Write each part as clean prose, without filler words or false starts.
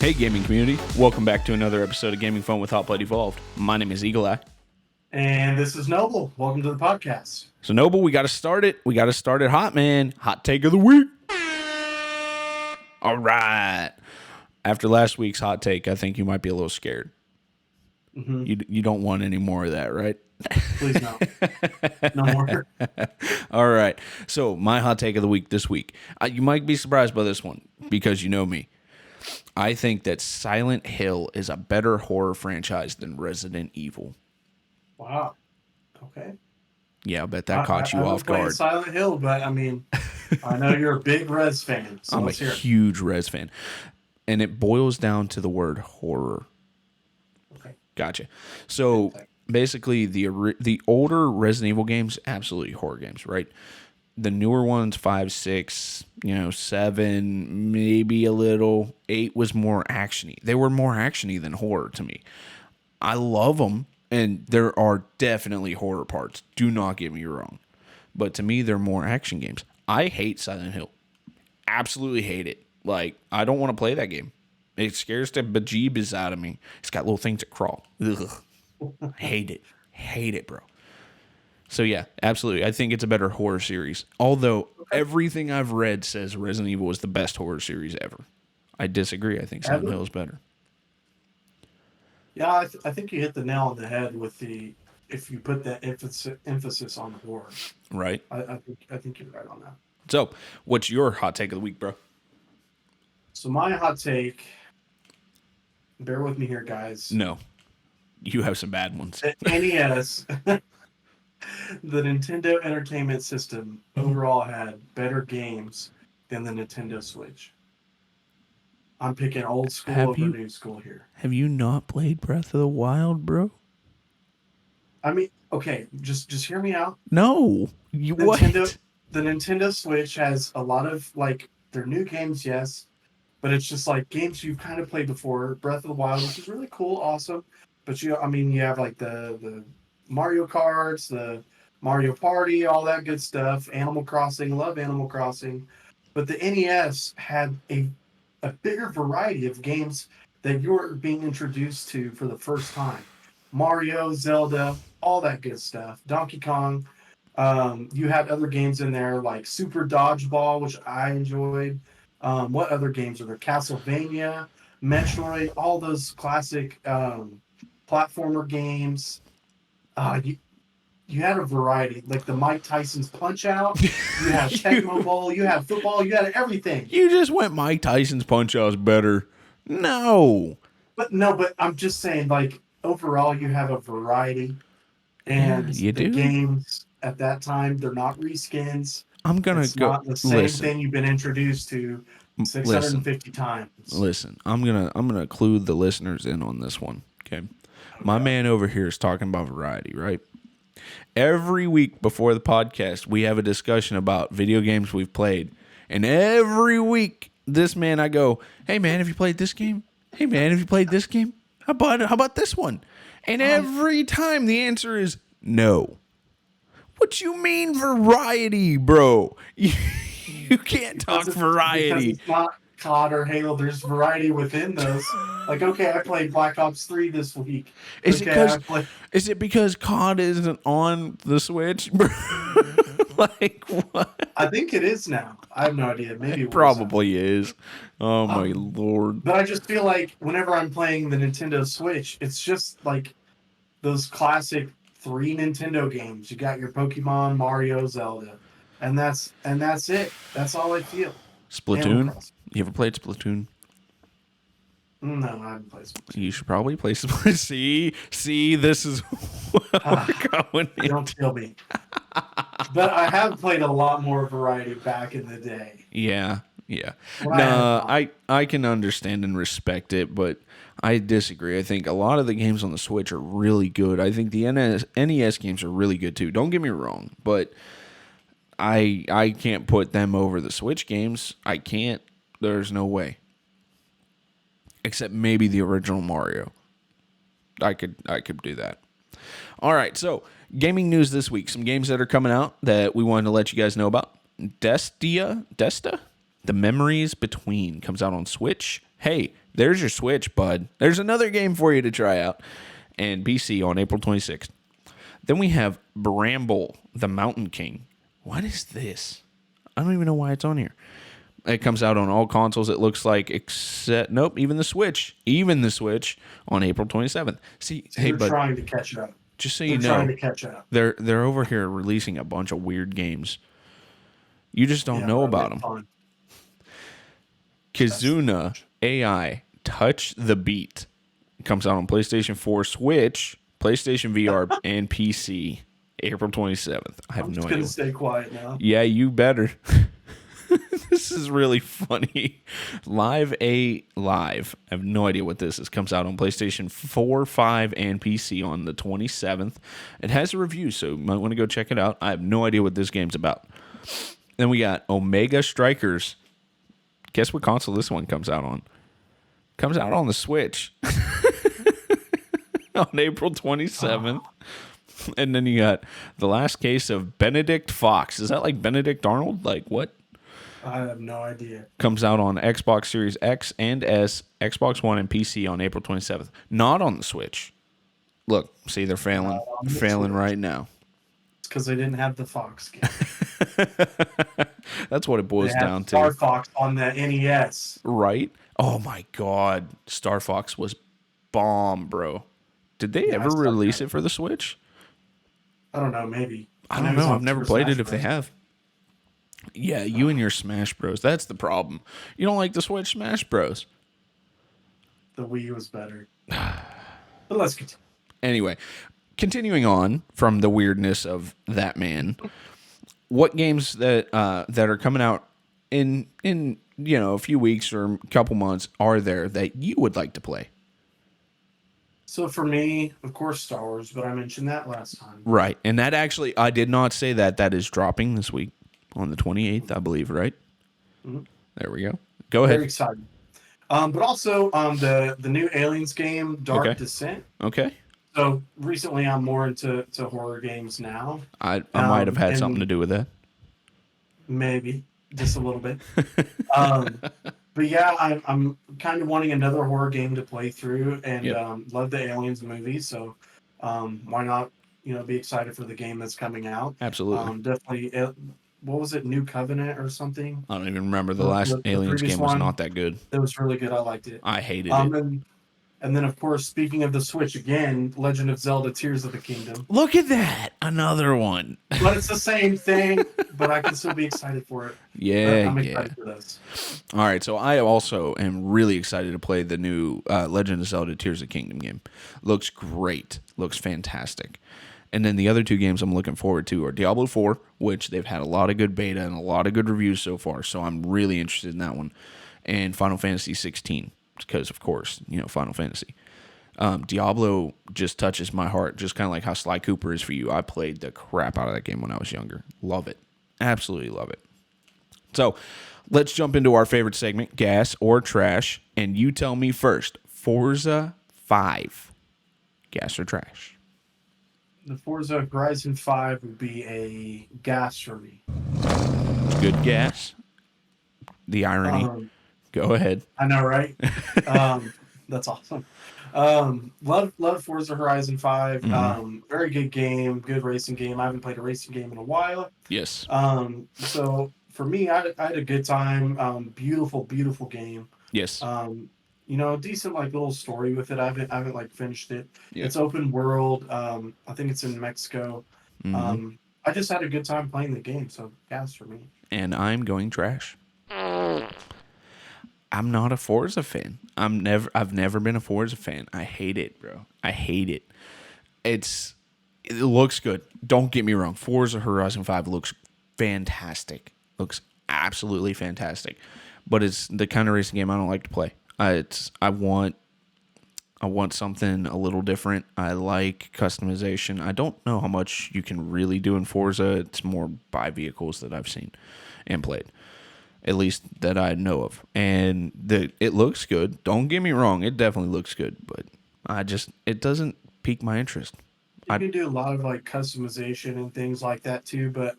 Hey, gaming community. Welcome back to another episode of Gaming Fun with Hot Blood Evolved. My name is Eagle Eye. And this is Noble. Welcome to the podcast. So, Noble, we got to start it. We got to start it hot, man. Hot take of the week. All right. After last week's hot take, I think you might be a little scared. Mm-hmm. You don't want any more of that, right? Please no. No more. All right. So, my hot take of the week this week. You might be surprised by this one because you know me. I think that Silent Hill is a better horror franchise than Resident Evil. Wow. Okay. Yeah, I bet that caught you off played guard. Silent Hill, but I mean, I know you're a big Rez fan. So I'm a huge Rez fan. And it boils down to the word horror. Okay. Gotcha. So basically, the older Resident Evil games, absolutely horror games, right? The newer ones, 5, 6, 7, maybe a little. 8 was more actiony. They were more actiony than horror to me. I love them, and there are definitely horror parts. Do not get me wrong. But to me, they're more action games. I hate Silent Hill. Absolutely hate it. Like, I don't want to play that game. It scares the bejeebus out of me. It's got little things that crawl. Ugh. Hate it. Hate it, bro. So, yeah, absolutely. I think it's a better horror series. Although everything I've read says Resident Evil is the best horror series ever. I disagree. I think Silent Hill is better. Yeah, I think you hit the nail on the head with if you put that emphasis on the horror. Right. I think you're right on that. So, what's your hot take of the week, bro? So my hot take, bear with me here, guys. No. You have some bad ones. The NES, the Nintendo Entertainment System overall had better games than the Nintendo Switch. I'm picking old school over new school here. Have you not played Breath of the Wild, bro? I mean, okay, just hear me out. No. What? The Nintendo Switch has a lot of, like, their new games, yes, but it's just like games you've kind of played before. Breath of the Wild, which is really cool, awesome. But you have like the Mario Karts, the Mario Party, all that good stuff. Animal Crossing, love Animal Crossing. But the NES had a bigger variety of games that you're being introduced to for the first time. Mario, Zelda, all that good stuff. Donkey Kong. You had other games in there like Super Dodgeball, which I enjoyed. What other games are there? Castlevania, Metroid, all those classic platformer games. You had a variety, like the Mike Tyson's Punch Out. You had Tecmo Bowl. You had football. You had everything. You just went Mike Tyson's Punch Out's better. No. But I'm just saying, like, overall, you have a variety. And you do. Games at that time, they're not reskins. I'm going to go. Not the same thing you've been introduced to 650 times. Listen, I'm gonna include the listeners in on this one. Okay. My man over here is talking about variety, right? Every week before the podcast, we have a discussion about video games we've played. And every week, I go, hey, man, have you played this game? Hey, man, have you played this game? How about this one? And every time the answer is no. What you mean variety, bro? You can't talk variety. Because it's not COD or Halo. There's variety within those. Like, okay, I played Black Ops 3 this week. Is it because COD isn't on the Switch? Like, what? I think it is now. I have no idea. Maybe it probably is. Oh, my Lord. But I just feel like whenever I'm playing the Nintendo Switch, it's just like those classic 3 Nintendo games. You got your Pokemon, Mario, Zelda. And that's it. That's all I feel. Splatoon? You ever played Splatoon? No, I haven't played Splatoon. You should probably play Splatoon. See, this is what we're going in. Don't kill me. But I have played a lot more variety back in the day. Yeah. No, I can understand and respect it, but I disagree. I think a lot of the games on the Switch are really good. I think the NES games are really good too. Don't get me wrong, but I can't put them over the Switch games. I can't. There's no way. Except maybe the original Mario. I could do that. All right, so gaming news this week. Some games that are coming out that we wanted to let you guys know about. Desta? The Memories Between comes out on Switch. Hey, there's your Switch, bud. There's another game for you to try out. And PC on April 26th. Then we have Bramble, the Mountain King. What is this? I don't even know why it's on here. It comes out on all consoles, it looks like, except, nope, even the Switch. Even the Switch on April 27th. See, hey, They're bud, trying to catch up. just so They're you trying know, to catch up. they're over here releasing a bunch of weird games. You just don't know about them. Fun. Kizuna AI Touch the Beat comes out on PlayStation 4, Switch, PlayStation VR, and PC April 27th. I have I'm no just idea. gonna stay quiet now. Yeah, you better. This is really funny. Live A Live. I have no idea what this is. Comes out on PlayStation 4, 5, and PC on the 27th. It has a review, so you might want to go check it out. I have no idea what this game's about. Then we got Omega Strikers. Guess what console this one comes out on? Comes out on the Switch on April 27th. And then you got The Last Case of Benedict Fox. Is that like Benedict Arnold? Like what? I have no idea. Comes out on Xbox Series X and S, Xbox One, and PC on April 27th. Not on the Switch. Look, see, they're failing. on the Failing Switch. right now. It's because they didn't have the Fox game. That's what it They boils had down Star to. Fox on the NES. Right? Oh my God. Star Fox was bomb, bro. Did they Yeah, I ever still release got it for the Switch? I don't know, maybe. I don't it was know. on I've never Super played Smash it if they Bros. have. Yeah, you and your Smash Bros. That's the problem. You don't like the Switch Smash Bros. The Wii was better. But let's continue. Anyway, continuing on from the weirdness of that man, what games that are coming out in a few weeks or a couple months are there that you would like to play? So for me, of course, Star Wars, but I mentioned that last time. Right, and that actually I did not say that. That is dropping this week on the 28th, I believe. Right. Mhm. There we go. Go Very ahead. excited. But also the new Aliens game, Dark Okay. Descent. Okay. So recently, I'm more into horror games now. I might have had and something to do with that. maybe just a little bit. But yeah, I'm kind of wanting another horror game to play through, and Yep. love the Aliens movies. So why not? Be excited for the game that's coming out. Absolutely. Definitely. What was it? New Covenant or something? I don't even remember. The The, last the, the Aliens previous game was one not that good. that was really good. I liked it. I hated it. And then of course, speaking of the Switch again, Legend of Zelda: Tears of the Kingdom. Look at that. Another one. But it's the same thing. But I can still be excited for it. Yeah, I'm yeah. excited for this. All right, so I also am really excited to play the new Legend of Zelda Tears of the Kingdom game. Looks great. Looks fantastic. And then the other two games I'm looking forward to are Diablo 4, which they've had a lot of good beta and a lot of good reviews so far, so I'm really interested in that one. And Final Fantasy 16, because, of course, Final Fantasy. Diablo just touches my heart, just kind of like how Sly Cooper is for you. I played the crap out of that game when I was younger. Love it. Absolutely love it. So let's jump into our favorite segment, Gas or Trash. And you tell me first, Forza 5, gas or trash? The Forza Horizon 5 would be a gas for me. Good gas. The irony. Go ahead. I know, right? That's awesome. Love Forza Horizon 5. Very good game, good racing game. I haven't played a racing game in a while. Yes. So for me, I had a good time. Beautiful, beautiful game. Yes. Decent like little story with it. I haven't like finished it. Yeah. It's open world. I think it's in Mexico. I just had a good time playing the game, so gas for me. And I'm going trash. I'm not a Forza fan. I've never been a Forza fan. I hate it, bro. I hate it. It looks good. Don't get me wrong. Forza Horizon 5 looks fantastic. Looks absolutely fantastic. But it's the kind of racing game I don't like to play. I want something a little different. I like customization. I don't know how much you can really do in Forza. It's more by vehicles that I've seen and played, at least that I know of. And it looks good. Don't get me wrong. It definitely looks good, but it doesn't pique my interest. You can do a lot of like customization and things like that too. But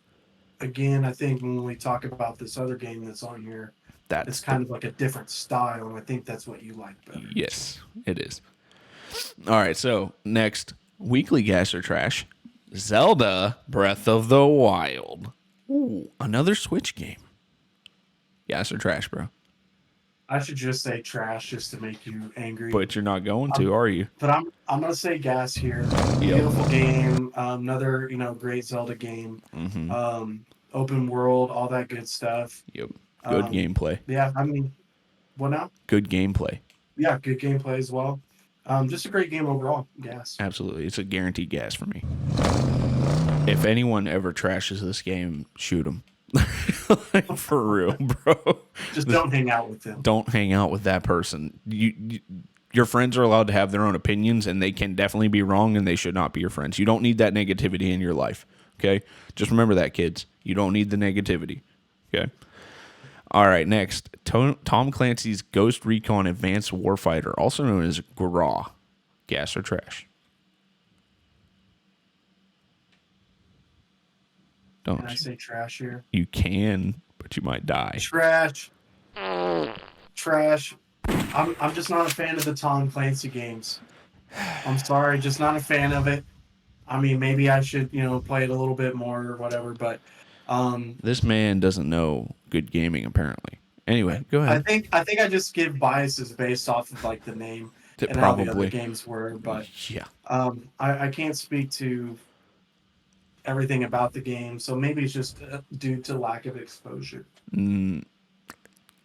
again, I think when we talk about this other game that's on here, It's That's the kind of like a different style, and I think that's what you like better. yes, it is. All right, so next weekly gas or trash, Zelda Breath of the Wild. Ooh, another Switch game. Gas or trash, bro? I should just say trash just to make you angry. But you're not going Um, to, are you? but I'm gonna say gas here. Yep. Beautiful game, another great Zelda game, Mm-hmm. open world, all that good stuff. Yep. Good Um, gameplay. yeah, I mean, what now? Good gameplay. Yeah, good gameplay as well. Just a great game overall. Gas. Absolutely. It's a guaranteed gas for me. If anyone ever trashes this game, shoot them. Like, for real, bro. Just don't hang out with them. Don't hang out with that person. Your friends are allowed to have their own opinions, and they can definitely be wrong, and they should not be your friends. You don't need that negativity in your life. Okay? Just remember that, kids. You don't need the negativity. Okay? All right, next. Tom Clancy's Ghost Recon Advanced Warfighter, also known as GRAW. Gas or trash? Don't Can I say trash here? You can, but you might die. Trash. Trash. I'm just not a fan of the Tom Clancy games. I'm sorry, just not a fan of it. I mean, maybe I should, play it a little bit more or whatever, but This man doesn't know good gaming, apparently. Anyway, go ahead. I think I just give biases based off of like the name and how the other Probably. games were, but Yeah. I can't speak to everything about the game, so maybe it's just due to lack of exposure.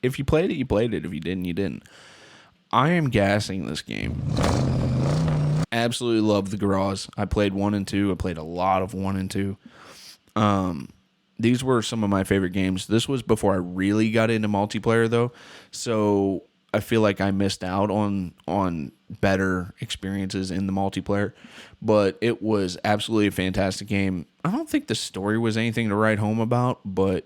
If you played it, you played it. If you didn't, you didn't. I am gassing this game. Absolutely love the GRAWs. I played 1 and 2. I played a lot of 1 and 2. These were some of my favorite games. This was before I really got into multiplayer, though. So I feel like I missed out on better experiences in the multiplayer. But it was absolutely a fantastic game. I don't think the story was anything to write home about, but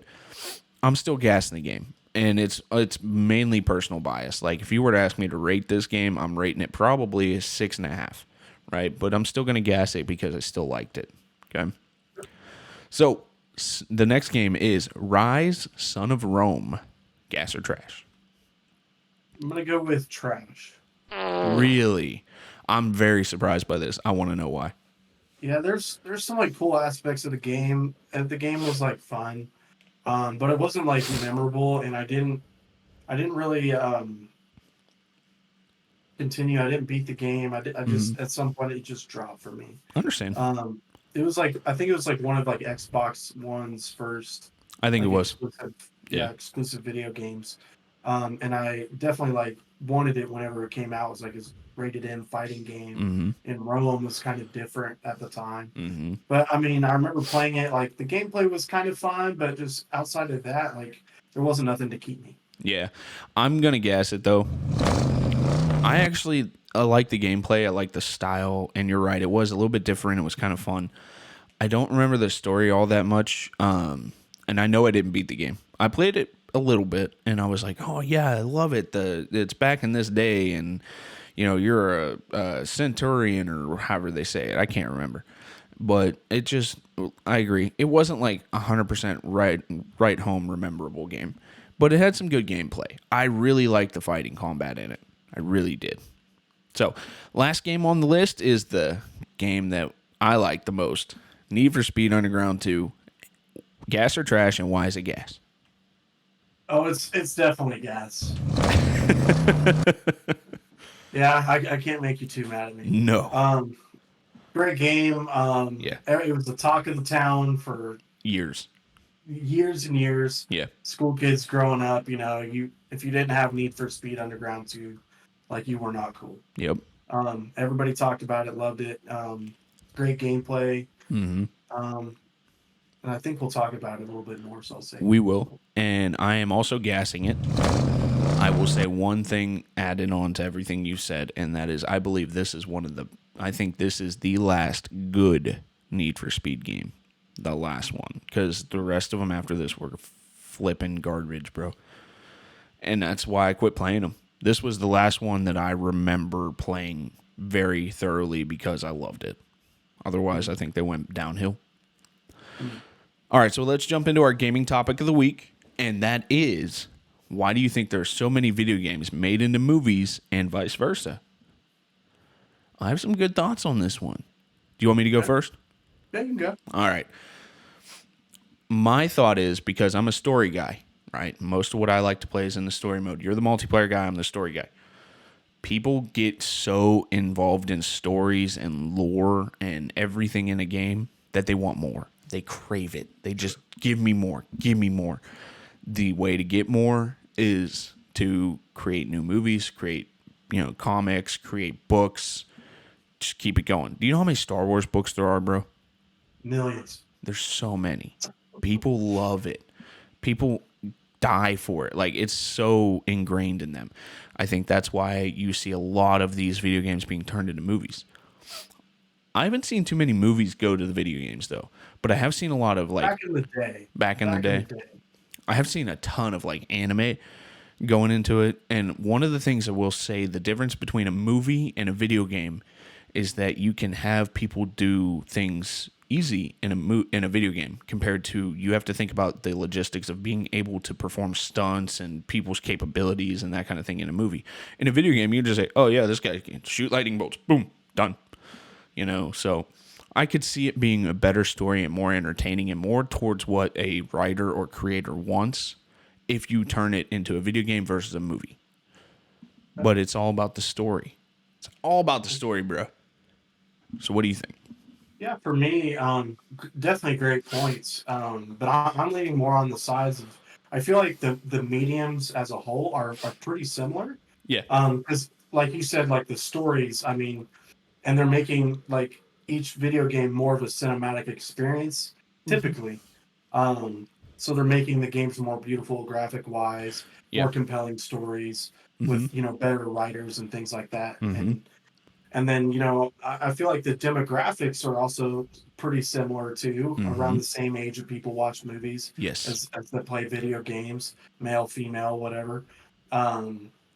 I'm still gassing the game. And it's mainly personal bias. Like, if you were to ask me to rate this game, I'm rating it probably a 6.5, right? But I'm still going to gas it because I still liked it. Okay. So the next game is Rise, Son of Rome. Gas or trash? I'm gonna go with trash. Really? I'm very surprised by this. I want to know why. Yeah, there's some like cool aspects of the game, and the game was like fun, but it wasn't like memorable, and I didn't really continue. I didn't beat the game. I just at some point it just dropped for me. Understand. It was like I think it was like one of like Xbox One's first. I think Like, it was. exclusive, Yeah. exclusive video games. And I definitely like wanted it whenever it came out. It was like his rated M fighting game, Mm-hmm. and Rome was kind of different at the time. Mm-hmm. But I mean, I remember playing it. Like the gameplay was kind of fun, but just outside of that, like there wasn't nothing to keep me. Yeah. I'm going to gas it, though. I actually like the gameplay. I like the style. And you're right. It was a little bit different. It was kind of fun. I don't remember the story all that much. And I know I didn't beat the game. I played it a little bit, and I was like, oh, yeah, I love it. It's back in this day, and, you're a centurion or however they say it. I can't remember. But it just, I agree. It wasn't like 100% right home rememberable game. But it had some good gameplay. I really liked the fighting combat in it. I really did. So, last game on the list is the game that I like the most. Need for Speed Underground 2. Gas or trash, and why is it gas? Oh, it's definitely gas. Yeah, I can't make you too mad at me. No. Great game. Yeah. It was the talk of the town for Years. years and years. Yeah. School kids growing up, if you didn't have Need for Speed Underground 2, like you were not cool. Yep. Everybody talked about it, loved it. Great gameplay. Mm-hmm. And I think we'll talk about it a little bit more, so I'll say. We will. And I am also gassing it. I will say one thing added on to everything you said, and that is I believe this is I think this is the last good Need for Speed game. The last one. Because the rest of them after this were flipping garbage, bro. And that's why I quit playing them. This was the last one that I remember playing very thoroughly because I loved it. Otherwise, I think they went downhill. All right, so let's jump into our gaming topic of the week, and that is Why do you think there are so many video games made into movies and vice versa? I have some good thoughts on this one. Do you want me to go first? Yeah, you can go. All right. My thought is, because I'm a story guy, right? Most of what I like to play is in the story mode. You're the multiplayer guy, I'm the story guy. People get so involved in stories and lore and everything in a game that they want more. They crave it. They just give me more. Give me more. The way to get more is to create new movies, create, comics, create books. Just keep it going. Do you know how many Star Wars books there are, bro? Millions. There's so many. People love it. People die for it. Like, it's so ingrained in them. I think that's why you see a lot of these video games being turned into movies. I haven't seen too many movies go to the video games, though. But I have seen a lot of, like... Back in the day. Back in the day. I have seen a ton of, like, anime going into it. And one of the things I will say, the difference between a movie and a video game is that you can have people do things easy in a video game compared to you have to think about the logistics of being able to perform stunts and people's capabilities and that kind of thing in a movie. In a video game, you just say, oh yeah, this guy can shoot lightning bolts. Boom, done. So I could see it being a better story and more entertaining and more towards what a writer or creator wants if you turn it into a video game versus a movie. But it's all about the story. It's all about the story, bro. So what do you think? Yeah, for me, definitely great points. But I'm leaning more on the sides of. I feel like the mediums as a whole are pretty similar. Yeah. Because like you said, like the stories. I mean, and they're making like each video game more of a cinematic experience, typically. So they're making the games more beautiful, graphic wise, more compelling stories with better writers and things like that. And then, I feel like the demographics are also pretty similar too. Around the same age of people watch movies. Yes. As that play video games, male, female, whatever.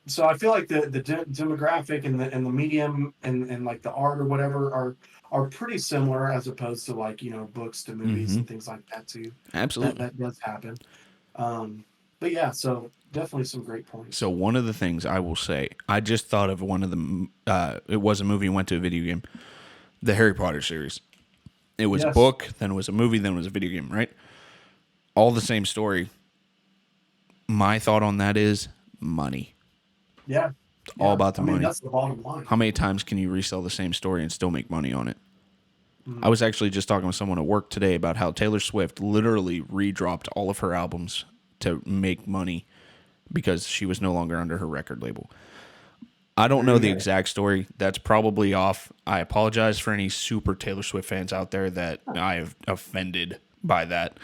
So I feel like the demographic and the medium and like the art or whatever are pretty similar as opposed to like, books to movies and things like that too. Absolutely. That does happen. But yeah, so definitely some great points. So one of the things I will say, I just thought of one of the, it was a movie and went to a video game, the Harry Potter series. It was a book, then it was a movie, then it was a video game, right? All the same story. My thought on that is money. Yeah. It's all about the money. That's the bottom line. How many times can you resell the same story and still make money on it? I was actually just talking with someone at work today about how Taylor Swift literally redropped all of her albums to make money because she was no longer under her record label. I don't know the exact story. That's probably off. I apologize for any super Taylor Swift fans out there that I have offended by that.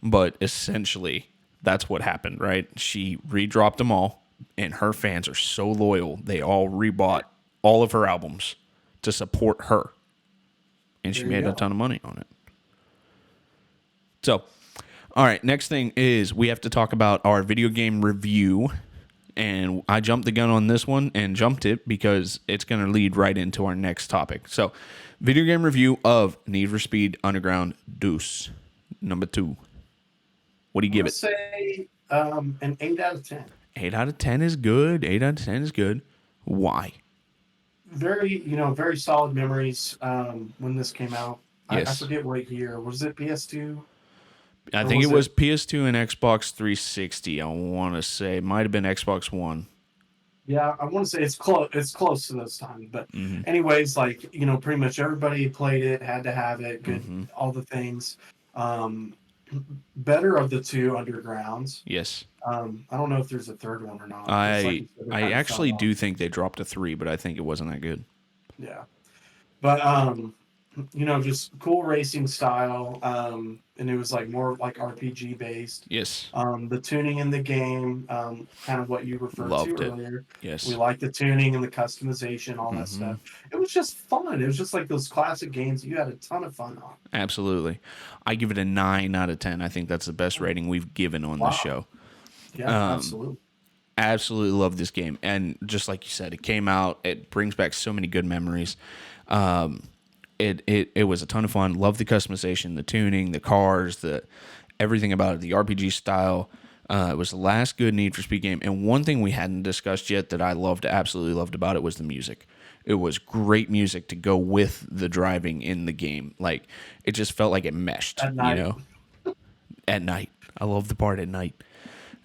But essentially, that's what happened, right? She redropped them all, and her fans are so loyal, they all rebought all of her albums to support her. And she made a ton of money on it. So, all right, next thing is we have to talk about our video game review. And I jumped the gun on this one and jumped it because it's going to lead right into our next topic. So, video game review of Need for Speed Underground Deuce, number 2. What do you give it? Say an 8 out of 10. 8 out of 10 is good. 8 out of 10 is good. Why? Very, very solid memories when this came out. Yes. I forget what year. Was it PS2? I think it was PS2 and Xbox 360. I want to say it might have been Xbox One. Yeah, I want to say it's close. It's close to those times, but anyways, like pretty much everybody played it, had to have it. Good, all the things. Better of the 2 undergrounds. Yes. I don't know if there's a third one or not. I actually do think they dropped a 3, but I think it wasn't that good. Yeah, but just cool racing style. And it was like more like RPG based. Yes. The tuning in the game, kind of what you referred to earlier. Yes. We like the tuning and the customization, all that stuff. It was just fun. It was just like those classic games that you had a ton of fun on. Absolutely. I give it a 9 out of 10. I think that's the best rating we've given on the show. Yeah, absolutely. Absolutely love this game. And just like you said, it came out. It brings back so many good memories. It was a ton of fun. Love the customization, the tuning, the cars, the everything about it, the RPG style. It was the last good Need for Speed game. And one thing we hadn't discussed yet that I absolutely loved about it was the music. It was great music to go with the driving in the game. Like, it just felt like it meshed, At night. At night. I love the part at night.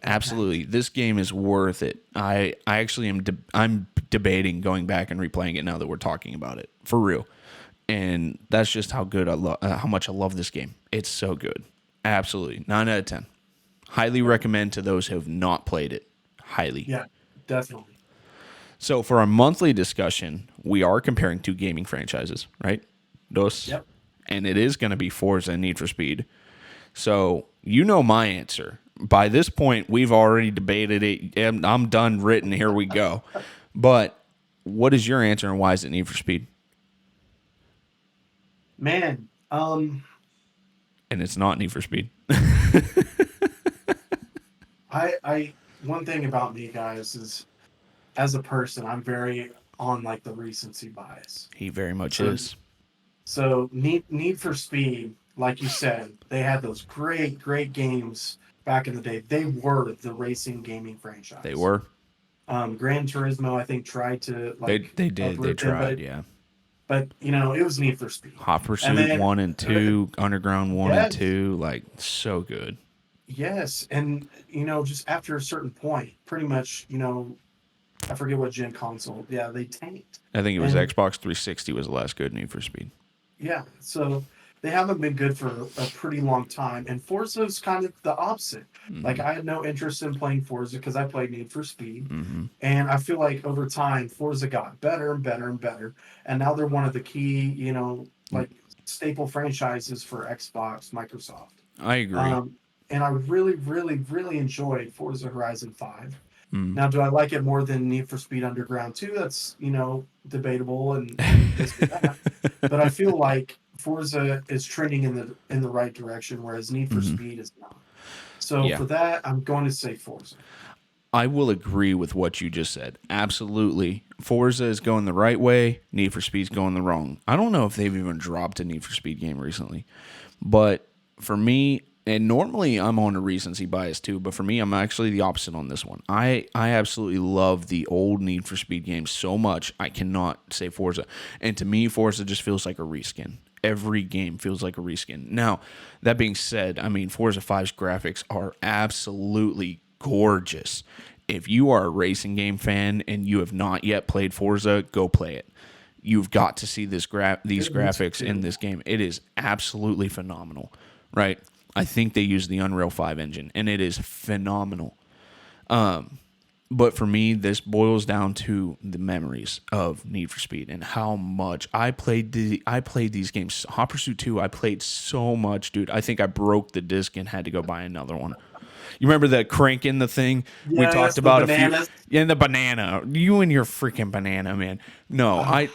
Absolutely. This game is worth it. I actually I'm debating going back and replaying it now that we're talking about it. For real. And that's just how good how much I love this game. It's so good. Absolutely. 9 out of 10. Highly recommend to those who have not played it. Highly. Yeah, definitely. So for our monthly discussion, we are comparing two gaming franchises, right? Dos. Yep. And it is going to be Forza and Need for Speed. So you know my answer. By this point, we've already debated it. I'm done written. Here we go. But what is your answer and why is it Need for Speed? Man, And it's not Need for Speed. I one thing about me, guys, is as a person, I'm very on like the recency bias. He very much So, is. so Need for Speed, like you said, they had those great games back in the day. They were the racing gaming franchise. They were. Gran Turismo, I think, tried to like They did. They uproot them, tried, yeah. but you know, it was Need for Speed. Hot Pursuit And then- 1 and 2, Underground 1 and Yes. 2, like so good. Yes, and you know, just after a certain point, pretty much, you know, I forget what gen console. Yeah, they tanked. I think it was And- Xbox 360 was the last good Need for Speed. Yeah, so they haven't been good for a pretty long time, and Forza is kind of the opposite. Like, I had no interest in playing Forza because I played Need for Speed, Mm-hmm. and I feel like over time Forza got better and better and better, and now they're one of the key, you know, like staple franchises for Xbox, Microsoft. I agree. And I really enjoyed Forza Horizon 5. Mm. Now, do I like it more than Need for Speed Underground 2? That's, you know, debatable and this and that. But I feel like Forza is trending in the right direction, whereas Need for Speed is not. So Yeah. for that, I'm going to say Forza. I will agree with what you just said. Absolutely. Forza is going the right way. Need for Speed's going the wrong. I don't know if they've even dropped a Need for Speed game recently. But for me, and normally I'm on a recency bias too, but for me, I'm actually the opposite on this one. I absolutely love the old Need for Speed games so much, I cannot say Forza. And to me, Forza just feels like a reskin. Every game feels like a reskin. Now, that being said, I mean, Forza 5's graphics are absolutely gorgeous. If you are a racing game fan and you have not yet played Forza, go play it. You've got to see these graphics in this game. It is absolutely phenomenal, right? I think they use the Unreal 5 engine, and it is phenomenal. But for me, this boils down to the memories of Need for Speed and how much I played these games. Hot Pursuit 2, I played so much, dude. I think I broke the disc and had to go buy another one. You remember that crank in the thing we Yes, talked the about a bananas. few? Yeah, the banana. You and your freaking banana, man. No,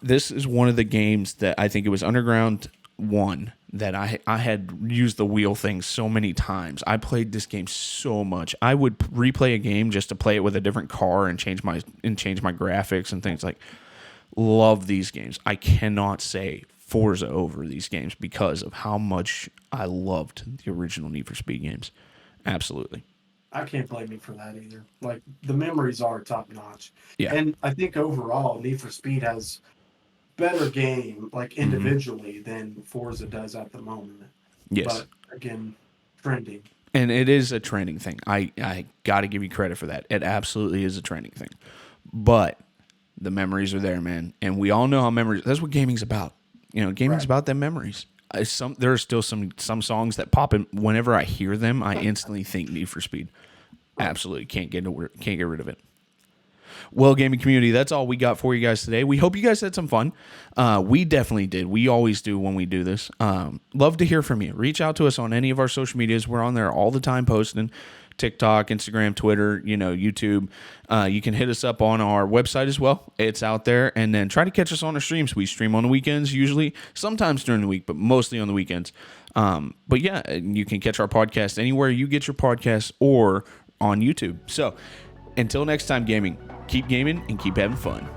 this is one of the games that I think it was Underground 1 that I had used the wheel thing so many times. I played this game so much. I would replay a game just to play it with a different car and change my graphics and things like. Love these games. I cannot say Forza over these games because of how much I loved the original Need for Speed games. Absolutely. I can't blame you for that either. Like, the memories are top notch. Yeah. And I think overall, Need for Speed has better game, like individually, than Forza does at the moment. Yes. But again, trending. And it is a trending thing. I got to give you credit for that. It absolutely is a trending thing. But the memories are there, man. And we all know how memories, that's what gaming's about. You know, gaming's about them memories. There are still some songs that pop in. Whenever I hear them, I instantly think Need for Speed. Absolutely can't get rid of it. Well, gaming community, that's all we got for you guys today. We hope you guys had some fun. We definitely did. We always do when we do this. Love to hear from you. Reach out to us on any of our social medias. We're on there all the time posting. TikTok, Instagram, Twitter, YouTube. You can hit us up on our website as well. It's out there. And then try to catch us on our streams. We stream on the weekends usually, sometimes during the week, but mostly on the weekends. But yeah, you can catch our podcast anywhere you get your podcasts or on YouTube. So until next time, gaming, keep gaming and keep having fun.